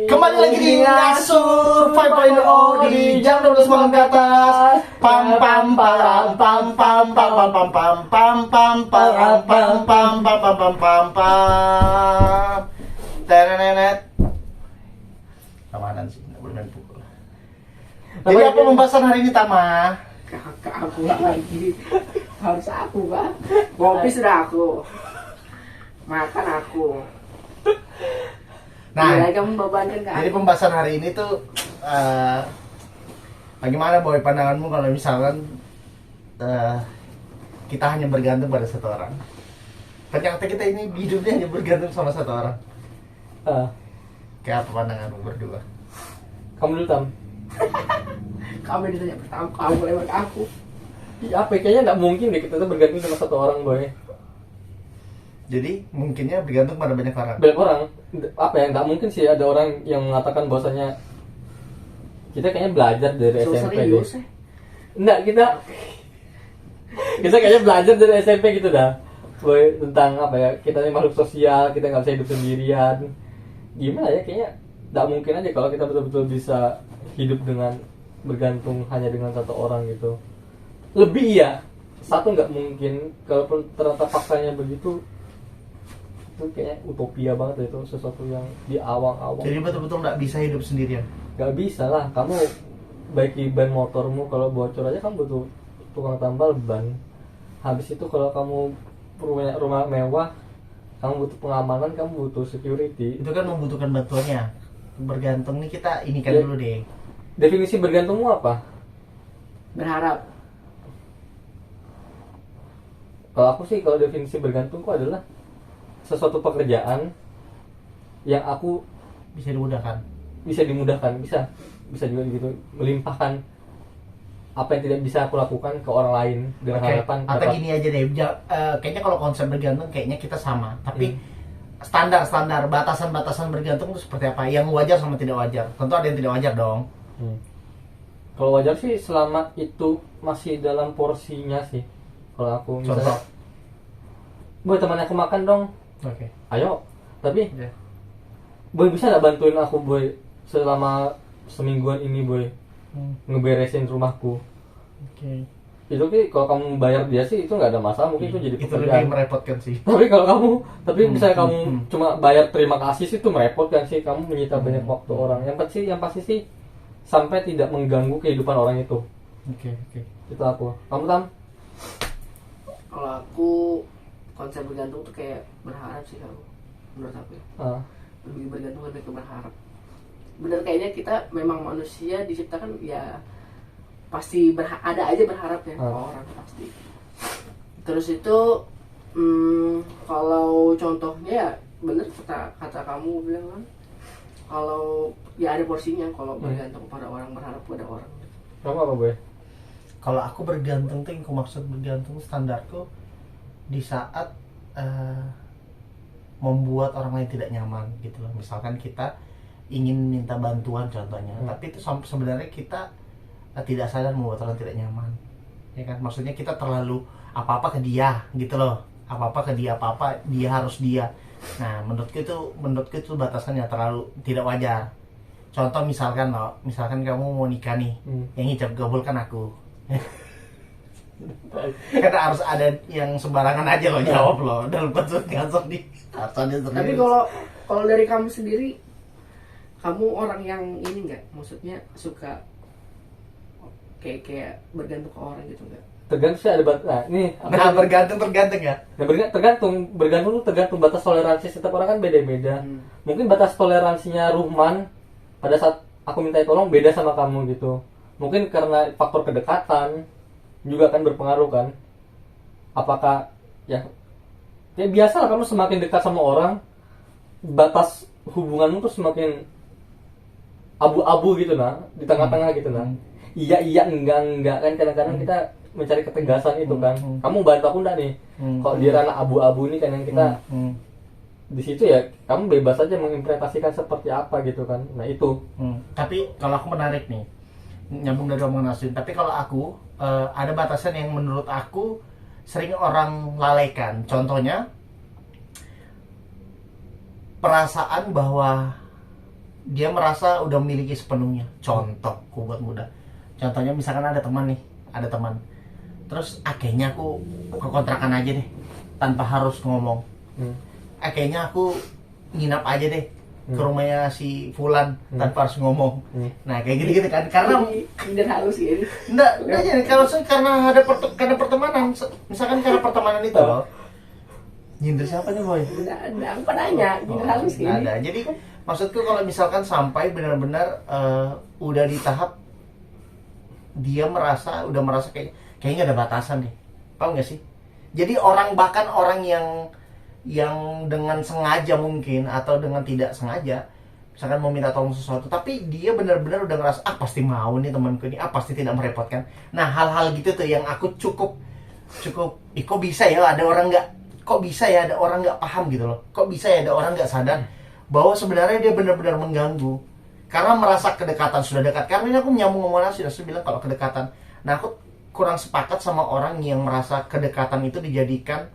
Kembali lagi di Ngasur 5.0 di jam 12 malam ke atas. Pam pam pam pam pam pam pam pam pam pam pam pam pam pam pam pam pam pam pam. Terenet. Kamanan sih, nggak boleh main pukul. Jadi apa pembahasan hari ini, Tama? Kakak aku lagi. Harus aku kan. Ngopi sudah aku. Makan aku. Nah, kamu bebankan ke jadi aku. pembahasan hari ini tuh bagaimana Boy pandanganmu kalau misalkan kita hanya bergantung pada satu orang? Ternyata kita ini hidupnya hanya bergantung sama satu orang. Kayak apa pandanganmu berdua? Kamu dulu, Tam. Kamu ditanya pertama, kamu lewat aku. Ya, apa kayaknya nggak mungkin deh kita tuh bergantung sama satu orang, Boy. Jadi mungkinnya bergantung pada banyak orang. Banyak orang, apa ya, nggak mungkin sih ada orang yang mengatakan bahwasanya kita kayaknya belajar dari SMP deh. Serius ya? Enggak, kita kayaknya belajar dari SMP gitu dah, Boy, tentang apa ya, kita ini makhluk sosial, kita nggak bisa hidup sendirian. Gimana ya, kayaknya nggak mungkin aja kalau kita betul-betul bisa hidup dengan bergantung hanya dengan satu orang gitu. Lebih ya, satu nggak mungkin, kalaupun ternyata faktanya begitu, itu kayaknya utopia banget itu, sesuatu yang di awang-awang. Jadi betul-betul nggak bisa hidup sendirian. Gak bisa lah, kamu baiki ban motormu, kalau bocor aja kamu butuh tukang tambal ban. Habis itu kalau kamu punya rumah mewah, kamu butuh pengamanan, kamu butuh security. Itu kan membutuhkan bantuannya. Bergantung nih kita ini kan Ya. dulu deh. Definisi bergantungmu apa? Berharap. Kalau aku sih, kalau definisi bergantungku adalah sesuatu pekerjaan yang aku Bisa dimudahkan. bisa dimudahkan, bisa juga gitu, melimpahkan apa yang tidak bisa aku lakukan ke orang lain dengan Oke, harapan atau dapat- gini aja deh, kayaknya kalau konsep bergantung kayaknya kita sama, tapi Hmm. standar batasan bergantung itu seperti apa? Yang wajar sama tidak wajar. Tentu ada yang tidak wajar dong. Kalau wajar sih selama itu masih dalam porsinya sih. Kalau aku Contoh. misalnya, boy, teman aku makan dong, Oke. ayo, tapi Ya. boy bisa nggak bantuin aku, boy, selama semingguan ini, boy, ngeberesin rumahku. Oke. Itu sih kalau kamu bayar dia sih itu nggak ada masalah, mungkin itu jadi Itu pekerjaan. lebih merepotkan sih. Tapi kalau kamu, misalnya kamu hmm. cuma bayar terima kasih sih, itu merepotkan sih, kamu menyita banyak waktu orang. Yang pasti sih sampai tidak mengganggu kehidupan orang itu. Oke. Itu aku. Kamu, Tam? Kalau aku konsep bergantung tuh kayak berharap sih kalau menurut aku ya. Lebih bergantung lebih ke berharap. Bener, kayaknya kita memang manusia diciptakan ya pasti ada aja berharap ya ke orang pasti. Terus itu kalau contohnya ya bener kata kamu bilang kan, kalau ya ada porsinya kalau bergantung pada orang, berharap pada orang. Kamu apa, boy? Kalau aku bergantung tuh, yang aku maksud bergantung standarku di saat membuat orang lain tidak nyaman gitu loh. Misalkan kita ingin minta bantuan contohnya, tapi itu sebenarnya kita tidak sadar membuat orang tidak nyaman, ya kan? Maksudnya kita terlalu apa-apa ke dia gitu loh, apa-apa dia harus dia. Nah, menurutku itu batasannya terlalu tidak wajar. Contoh misalkan kamu mau nikah nih, yang hijab gabul kan aku. Karena harus ada yang sembarangan aja lo jawab lo, dalam bentuk ngasok di asalnya serius. Tapi kalau dari kamu sendiri, kamu orang yang ini nggak, maksudnya suka kayak bergantung ke orang gitu nggak? Tergantung sih, ada Bergantung ya. bergantung tuh tergantung batas toleransi setiap orang kan beda-beda. Mungkin batas toleransinya Ruhman pada saat aku minta tolong beda sama kamu gitu. Mungkin karena faktor kedekatan juga akan berpengaruh kan. Apakah ya biasa lah, kamu semakin dekat sama orang, batas hubunganmu tuh semakin abu-abu gitu nah, di tengah-tengah gitu nah. Iya enggak kan, kadang-kadang kita mencari ketegasan itu kan. Kamu bantu aku enggak nih? Kalau di ranah abu-abu ini kan yang kita di situ ya, kamu bebas aja menginterpretasikan seperti apa gitu kan. Nah itu. Tapi kalau aku menarik nih, nyambung dari omongan Nasrin. Tapi kalau aku ada batasan yang menurut aku sering orang lalaikan. Contohnya perasaan bahwa dia merasa udah memiliki sepenuhnya. Contoh, aku buat mudah. Contohnya misalkan ada teman, terus kayaknya aku ke kontrakan aja deh, tanpa harus ngomong. Kayaknya aku nginap aja deh ke rumahnya si Fulan tanpa harus ngomong. Nah kayak gitu kan, karena tidak halus ya. enggak jadi kalau karena karena pertemanan, misalkan karena pertemanan itu loh. Nyindir siapa nih boy? Enggak, aku nanya, tidak halus ya. Ada. Jadi maksudku kalau misalkan sampai benar-benar udah di tahap dia udah merasa kayaknya ada batasan deh, paham nggak sih? Jadi bahkan orang yang dengan sengaja mungkin atau dengan tidak sengaja, misalkan mau minta tolong sesuatu, tapi dia benar-benar udah ngerasa pasti mau nih temanku ini, pasti tidak merepotkan. Nah hal-hal gitu tuh yang aku cukup kok bisa ya ada orang nggak paham gitu loh, kok bisa ya ada orang nggak sadar bahwa sebenarnya dia benar-benar mengganggu karena merasa kedekatan sudah dekat. Karena ini aku nyambung ngomong sudah bilang kalau kedekatan. Nah aku kurang sepakat sama orang yang merasa kedekatan itu dijadikan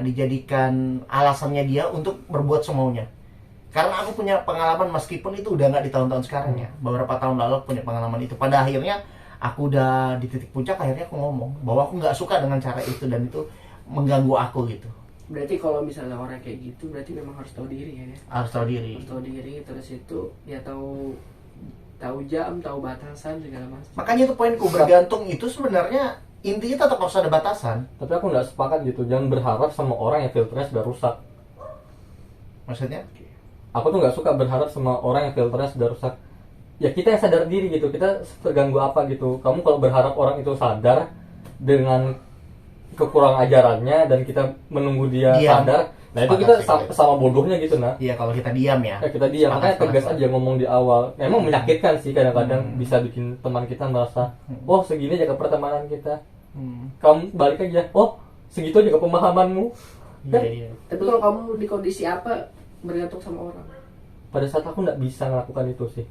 dijadikan alasannya dia untuk berbuat semaunya. Karena aku punya pengalaman, meskipun itu udah nggak di tahun-tahun sekarang ya, beberapa tahun lalu aku punya pengalaman itu. Pada akhirnya aku udah di titik puncak, akhirnya aku ngomong bahwa aku nggak suka dengan cara itu dan itu mengganggu aku gitu. Berarti kalau misalnya orang kayak gitu, berarti memang harus tahu diri ya. Harus tahu diri. Terus itu ya tahu jam, tahu batasan segala macam. Makanya itu poinku, bergantung itu sebenarnya intinya tetap harus ada batasan. Tapi aku nggak sepakat gitu, jangan berharap sama orang yang filternya sudah rusak. Maksudnya? Aku tuh nggak suka berharap sama orang yang filternya sudah rusak. Ya kita yang sadar diri gitu, kita terganggu apa gitu. Kamu kalau berharap orang itu sadar dengan kekurangan ajarannya dan kita menunggu dia sadar, nah itu kita sama bodohnya gitu nah. Iya kalau kita diam ya. Kita diam, makanya tegas aja ngomong di awal. Memang menyakitkan sih kadang-kadang, bisa bikin teman kita merasa, oh segini aja ke pertemanan kita. Kamu balik aja, oh segitu aja ke pemahamanmu. Iya. Tapi kalau kamu di kondisi apa, bergantung sama orang. Pada saat aku nggak bisa melakukan itu sih.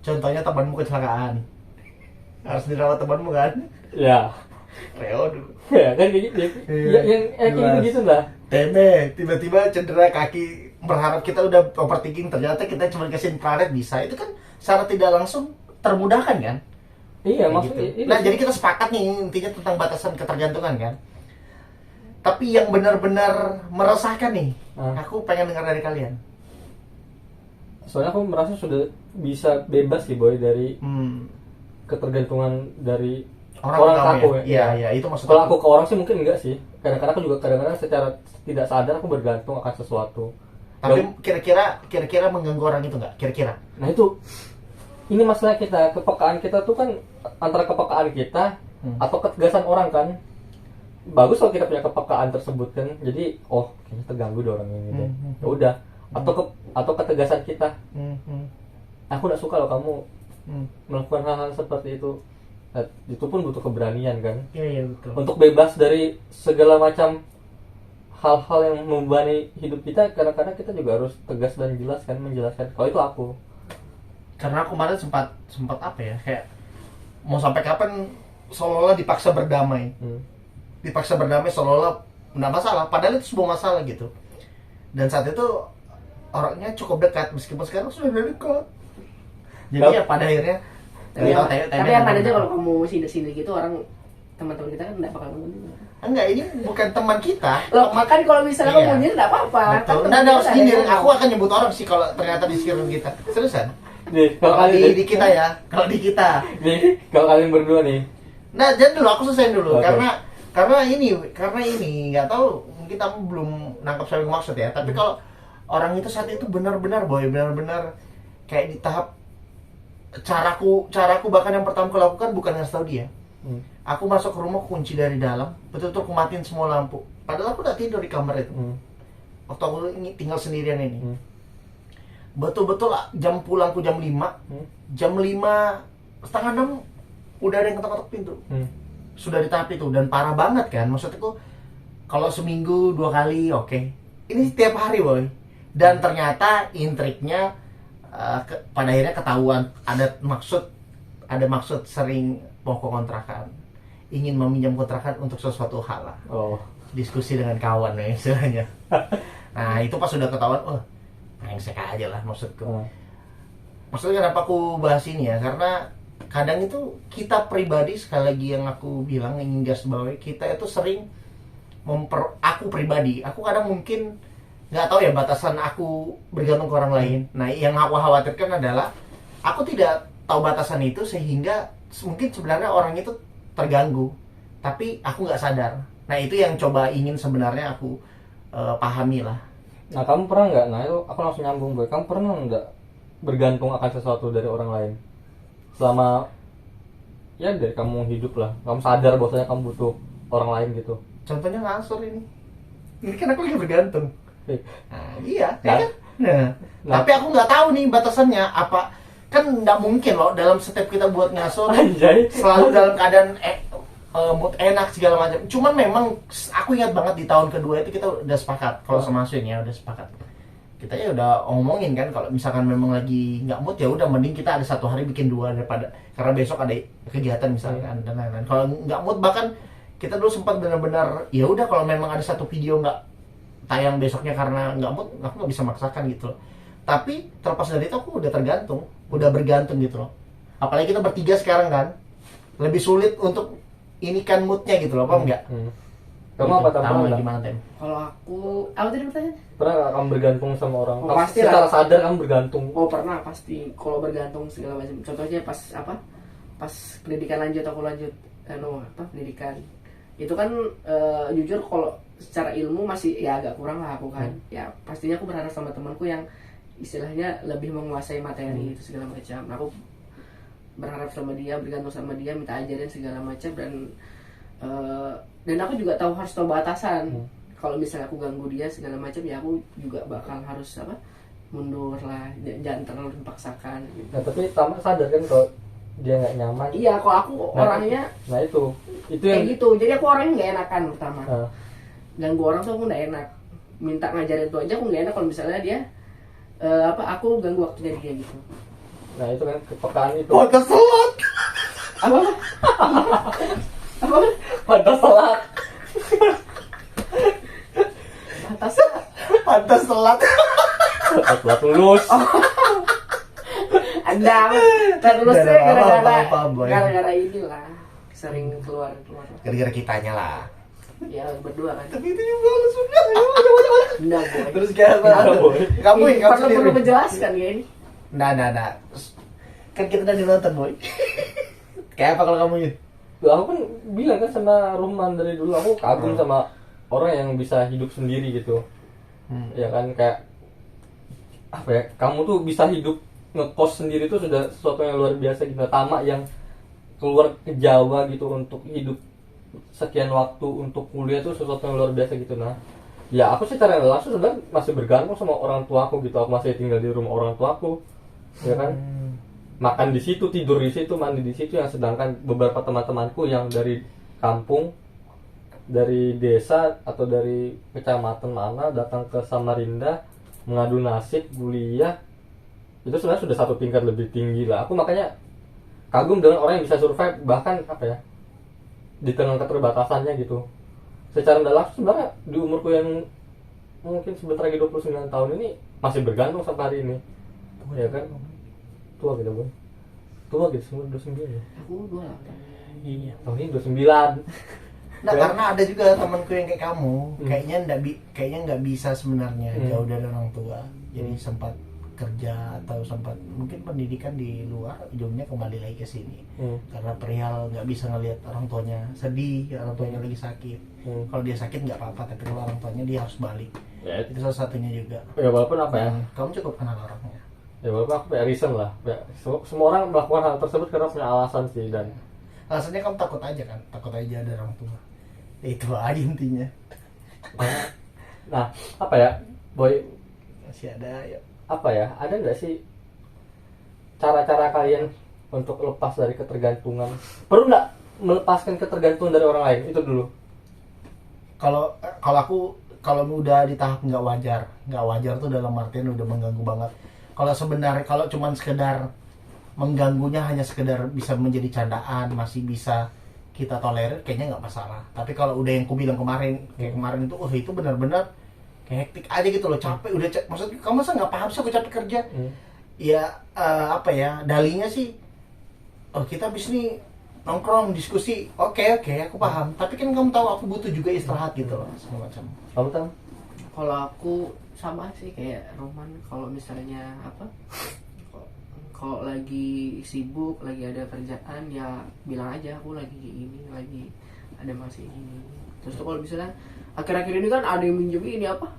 Contohnya temanmu kecelakaan, harus dirawat temanmu kan? Ya. Reo dulu. Ya kan kayak gitu. Ya, yang gitu lah. Tiba-tiba cedera kaki, berharap kita udah overthinking, ternyata kita cuma kasih infrared bisa. Itu kan secara tidak langsung termudahkan kan? Iya, maksudnya gitu. Nah, jadi kita sepakat nih intinya tentang batasan ketergantungan kan. Tapi yang benar-benar meresahkan nih, aku pengen dengar dari kalian. Soalnya aku merasa sudah bisa bebas sih boy dari ketergantungan dari orang ke aku ya. Iya, itu maksudnya. Kalau aku ke orang sih mungkin enggak sih. Kadang-kadang secara tidak sadar aku bergantung akan sesuatu. Tapi kira-kira mengganggu orang itu enggak? Kira-kira. Nah itu, ini masalah kita, kepekaan kita tuh kan antara kepekaan kita atau ketegasan orang kan. Bagus kalau kita punya kepekaan tersebut kan. Jadi kayaknya terganggu deh orang ini deh. Ya udah. Atau ketegasan kita. Aku nggak suka loh kamu melakukan hal-hal seperti itu. Itu pun butuh keberanian kan. Iya betul. Untuk bebas dari segala macam hal-hal yang membebani hidup kita, kadang-kadang kita juga harus tegas dan jelas kan, menjelaskan. Kalau itu aku. Karena aku kemarin sempat apa ya, kayak mau sampai kapan seolah-olah dipaksa berdamai. Dipaksa berdamai seolah-olah nggak masalah, padahal itu sebuah masalah gitu. Dan saat itu orangnya cukup dekat, meskipun sekarang sudah dekat. Jadi ya pada akhirnya tapi yang ada aja kalau kamu sini gitu, orang teman-teman kita kan nggak bakal nonton juga. Enggak, ini bukan teman kita. Loh, makan kalau misalnya kamu nyindir nggak apa-apa. Betul. Kan harus nyindir. Aku akan nyebut orang sih kalau ternyata di sekeliling kita. Seriusan? Kalau di kita ya, kalau di kita. Nih, kalau kalian berdua nih. Nah, jangan dulu, aku selesaiin dulu. Okay. Karena ini nggak tahu, mungkin kamu belum nangkap saya maksud ya. Tapi kalau orang itu saat itu benar-benar kayak di tahap caraku bahkan yang pertama aku lakukan bukan ngasih tahu dia. Aku masuk ke rumah, kunci dari dalam, betul-betul aku matiin semua lampu. Padahal aku udah tidur di kamar itu. Waktu aku tinggal sendirian ini. Betul-betul jam pulangku jam 5. Jam 5:30 udah ada yang ketok-ketok pintu. Sudah di tahap itu dan parah banget kan. Maksudku kalau seminggu 2 kali oke. Ini setiap hari boy. Dan ternyata intriknya pada akhirnya ketahuan ada maksud sering mau ke kontrakan, ingin meminjam kontrakan untuk sesuatu hal lah. Diskusi dengan kawan ya istilahnya. Nah itu pas sudah ketahuan, brengsek aja lah maksudku. Maksudnya kenapa aku bahas ini ya, karena kadang itu kita pribadi, sekali lagi yang aku bilang ingin garis bawahi, kita itu sering aku pribadi, aku kadang mungkin nggak tahu ya batasan aku bergantung ke orang lain. Nah yang aku khawatirkan adalah aku tidak tahu batasan itu, sehingga mungkin sebenarnya orang itu terganggu tapi aku nggak sadar. Nah itu yang coba ingin sebenarnya aku pahami lah. Nah kamu pernah nggak, nah itu aku langsung nyambung Boy, kamu pernah nggak bergantung akan sesuatu dari orang lain selama ya dari kamu hidup lah, kamu sadar bahwasanya kamu butuh orang lain gitu? Contohnya ngasur ini kan aku lagi bergantung. Nah, iya nah, kan? Nah, tapi aku nggak tahu nih batasannya apa. Kan nggak mungkin loh dalam setiap kita buat ngasur selalu dalam keadaan mood enak segala macam. Cuman memang aku ingat banget di tahun kedua itu kita udah sepakat kalau sama Swin ya, udah sepakat. Kita ya udah ngomongin kan, kalau misalkan memang lagi nggak mood ya udah mending kita ada satu hari bikin 2 daripada karena besok ada kegiatan misalkan dan lain-lain. Kalau nggak mood bahkan kita dulu sempat benar-benar ya udah kalau memang ada satu video nggak tayang besoknya karena nggak mood, aku nggak bisa maksakan gitu loh. Tapi terlepas dari itu aku udah udah bergantung gitu loh. Apalagi kita bertiga sekarang kan, lebih sulit untuk ini kan moodnya gitu loh, apa enggak? Kamu apa tahu gimana Tem? Kalau aku tadi bertanya. Pernah gak kamu bergantung sama orang? Oh, pasti secara lah. sadar kamu bergantung? Oh pernah pasti. Kalau bergantung segala macam. Contohnya pas pas pendidikan lanjut, aku lanjut pendidikan. Itu kan jujur kalau secara ilmu masih ya agak kurang lah aku kan. Ya pastinya aku berharap sama temanku yang istilahnya lebih menguasai materi itu segala macam. Aku berharap sama dia, bergantung sama dia, minta ajarin segala macam, dan aku juga harus tahu batasan. Kalau misalnya aku ganggu dia segala macam ya aku juga bakal harus mundur lah, jangan terlalu dipaksakan gitu. Nah tapi tamat sadar kan kalau dia nggak nyaman. Iya, kalau aku orangnya itu kayak yang gitu. Jadi aku orangnya nggak enakan pertama. Ganggu orang tuh aku nggak enak. Minta ngajarin tuh aja aku nggak enak kalau misalnya dia aku ganggu waktunya dia gitu. Nah itu kan kepekaan itu. Pada selat. Apa? Apa? Pada selat. Pada selat. Selat lulus. Ada terusnya Apa, gara-gara inilah sering keluar. Gara-gara kitanya lah. Ya berdua kan. Tapi itu juga lu sudah. Enggak, Boy. Terus kayak apa? Kamu perlu menjelaskan ya ini. Nah. Kan kita udah nonton Boy. Kayak apa kalau kamu ini? Aku kan bilang kan sama Ruhman dari dulu, aku kagum sama orang yang bisa hidup sendiri gitu. Ya kan kayak apa ya? Kamu tuh bisa hidup ngekos sendiri tuh sudah sesuatu yang luar biasa gitu. Tamak yang keluar ke Jawa gitu untuk hidup sekian waktu untuk kuliah tuh sesuatu yang luar biasa gitu. Nah ya aku secara langsung sebenarnya masih bergantung sama orang tuaku gitu. Aku masih tinggal di rumah orang tuaku, ya kan, makan di situ, tidur di situ, mandi di situ. Yang sedangkan beberapa teman-temanku yang dari kampung, dari desa atau dari kecamatan mana datang ke Samarinda mengadu nasib kuliah itu sebenarnya sudah satu tingkat lebih tinggi lah. Aku makanya kagum dengan orang yang bisa survive bahkan apa ya, di tengah keterbatasannya gitu. Secara tidak langsung sebenarnya di umurku yang mungkin sebentar lagi 29 tahun ini masih bergantung sampai hari ini. Ya kan? Tua kita, Bang. Tua gitu, semua 29 ya. Aku 28. Iya, tahun ini 29. Nah, karena ada juga temanku yang kayak kamu, kayaknya nggak bisa sebenarnya jauh dari orang tua. Jadi sempat kerja atau sempat mungkin pendidikan di luar, ujungnya kembali lagi ke sini. Karena perihal nggak bisa ngelihat orang tuanya sedih, orang tuanya lagi sakit. Kalau dia sakit nggak apa-apa, tapi kalau orang tuanya dia harus balik. Ya, itu salah satunya juga. Ya walaupun apa ya? Kamu cukup kenal orangnya. Ya walaupun aku kayak reason lah. Ya, semua orang melakukan hal tersebut karena punya alasan sih, dan alasannya kamu takut aja kan, takut aja ada orang tua. Itu aja intinya. Nah, apa ya, Boy? Masih ada ya. Apa ya? Ada nggak sih cara-cara kalian untuk lepas dari ketergantungan? Perlu nggak melepaskan ketergantungan dari orang lain? Itu dulu. Kalau aku udah di tahap nggak wajar tuh dalam artian udah mengganggu banget. Kalau sebenarnya kalau cuman sekedar mengganggunya hanya sekedar bisa menjadi candaan, masih bisa kita tolerir, kayaknya nggak masalah. Tapi kalau udah yang aku bilang kemarin, kayak kemarin itu, itu benar-benar kayak hektik aja gitu loh, capek udah maksudnya kamu masa nggak paham sih aku capek kerja. Ya apa ya, dalinya sih, oh kita habis nih nongkrong diskusi, oke aku paham, tapi kan kamu tahu aku butuh juga istirahat gitu loh, segala macam. Kamu tahu? Kalau aku sama sih kayak Roman, kalau misalnya apa, kalau lagi sibuk, lagi ada kerjaan ya bilang aja aku lagi ini, lagi ada masih ini. Terus tuh kalau misalnya akhir-akhir ini kan ada yang minjem ini apa,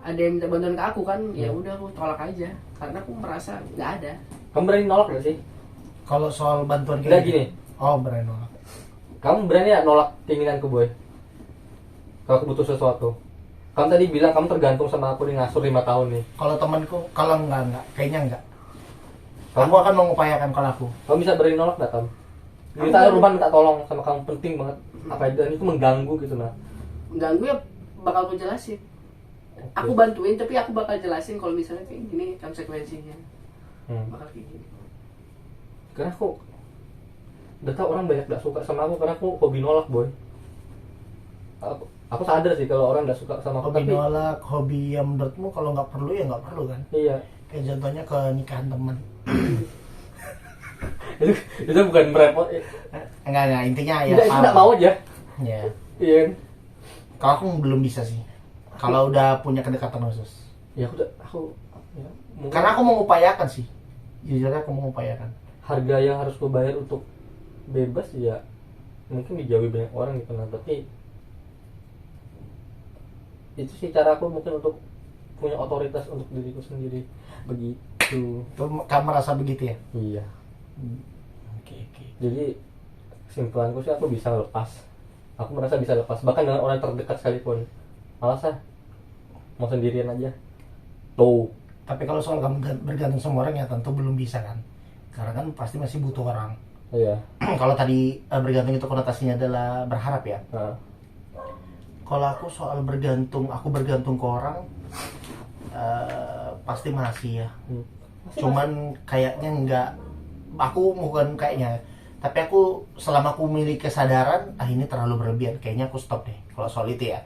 ada yang minta bantuan ke aku kan, ya udah aku tolak aja karena aku merasa nggak ada. Kamu berani nolak gak sih? Kalau soal bantuan Udah kayak gini, oh berani nolak. kamu berani ya nolak keinginanku boy? Kalau aku butuh sesuatu. Kamu tadi bilang kamu tergantung sama aku di ngasur 5 tahun nih. Kalau temanku, kalau enggak, kayaknya enggak. Kamu akan mengupayakan kalau aku. Kamu bisa berani nolak gak kamu? Minta Ruman minta tolong sama kamu, penting banget. Apa itu, dan itu mengganggu gitu nah. Mengganggu ya bakal aku jelasin. Aku bantuin tapi aku bakal jelasin kalau misalnya kayak gini konsekuensinya. Bakal kayak gini. Karena aku udah tau orang banyak gak suka sama aku karena aku hobi nolak boy. Aku sadar sih kalau orang gak suka sama aku, Hobi tapi nolak, hobi yang menurutmu kalau nggak perlu ya nggak perlu kan? iya. Kayak contohnya ke nikahan teman. itu bukan merepot. Enggak, intinya ya. Tidak, itu gak mau aja. Ya. Iya. Kalau aku belum bisa sih. Kalau udah punya kedekatan khusus. Ya aku ya, Karena aku mengupayakan sih. Jujurnya aku mengupayakan. harga yang harus gue bayar untuk bebas ya mungkin dijauhi banyak orang gitu nah, tapi itu sih cara aku mungkin untuk punya otoritas untuk diriku sendiri begitu. Kamu merasa begitu ya? Iya. Oke. Jadi kesimpulanku sih aku bisa lepas, aku merasa bisa lepas bahkan dengan orang terdekat sekalipun. Malas mau sendirian aja tuh. Tapi kalau soal kamu bergantung sama orang ya tentu belum bisa kan? Karena kan pasti masih butuh orang. Iya. Kalau tadi bergantung itu konotasinya adalah berharap ya. Kalau aku soal bergantung, aku bergantung ke orang, pasti masih ya. Cuman kayaknya enggak, aku bukan kayaknya, tapi aku selama aku memiliki kesadaran, ini terlalu berlebihan, kayaknya aku stop deh. Kalau soal itu ya.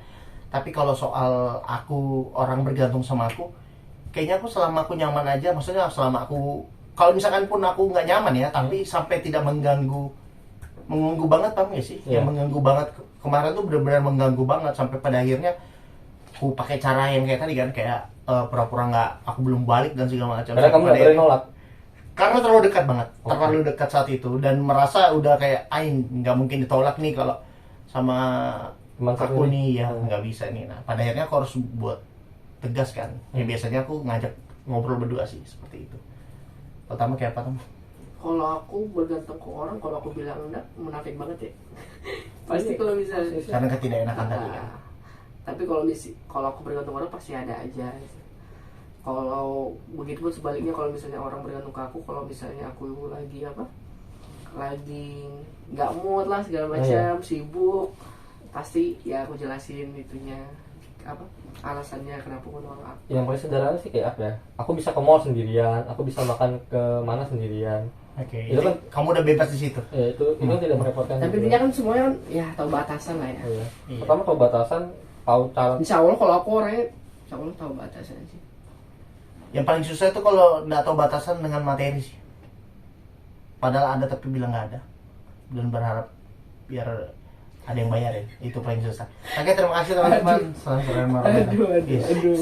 Tapi kalau soal aku orang bergantung sama aku, kayaknya aku selama aku nyaman aja, maksudnya selama aku, kalau misalkan pun aku nggak nyaman ya, tapi sampai tidak mengganggu banget, paham gak sih? Yeah. Yang mengganggu banget, kemarin tuh benar-benar mengganggu banget sampai pada akhirnya aku pakai cara yang kayak tadi kan, kayak pura-pura nggak, aku belum balik dan segala macam. Karena kamu nggak berani nolak. Karena terlalu dekat banget, terlalu dekat saat itu dan merasa udah kayak, nggak mungkin ditolak nih kalau sama Teman aku sendiri. nih ya nggak bisa nih. Nah pada akhirnya aku harus buat tegas kan. Ya biasanya aku ngajak ngobrol berdua sih seperti itu. Pertama kayak apa tuh? Kalau aku bergantung ke orang, kalau aku bilang enggak, munafik banget ya. Pasti kalau misalnya. Karena ketidakenakan tadi kan. Tapi kalau aku bergantung orang pasti ada aja. Kalau begitu pun sebaliknya, kalau misalnya orang bergantung ke aku, kalau misalnya aku lagi nggak mood lah segala macam, sibuk, pasti ya aku jelasin itunya alasannya kenapa aku nolak. Yang paling sederhana sih kayak apa ya? Aku bisa ke mall sendirian, aku bisa makan ke mana sendirian. Oke. Itu kan kamu udah bebas di situ. Ya itu tidak merepotkan. Tapi intinya kan semuanya kan ya tahu batasan lah ya. Iya. Iya. Pertama tahu batasan, tahu cara. Insya Allah kalau aku orangnya, insya Allah tahu batasan sih. Yang paling susah itu kalau nggak tahu batasan dengan materi sih. Padahal ada tapi bilang nggak ada. Dan berharap biar ada yang bayarin. Itu paling susah. Oke, terima kasih teman-teman. Selamat Aduh.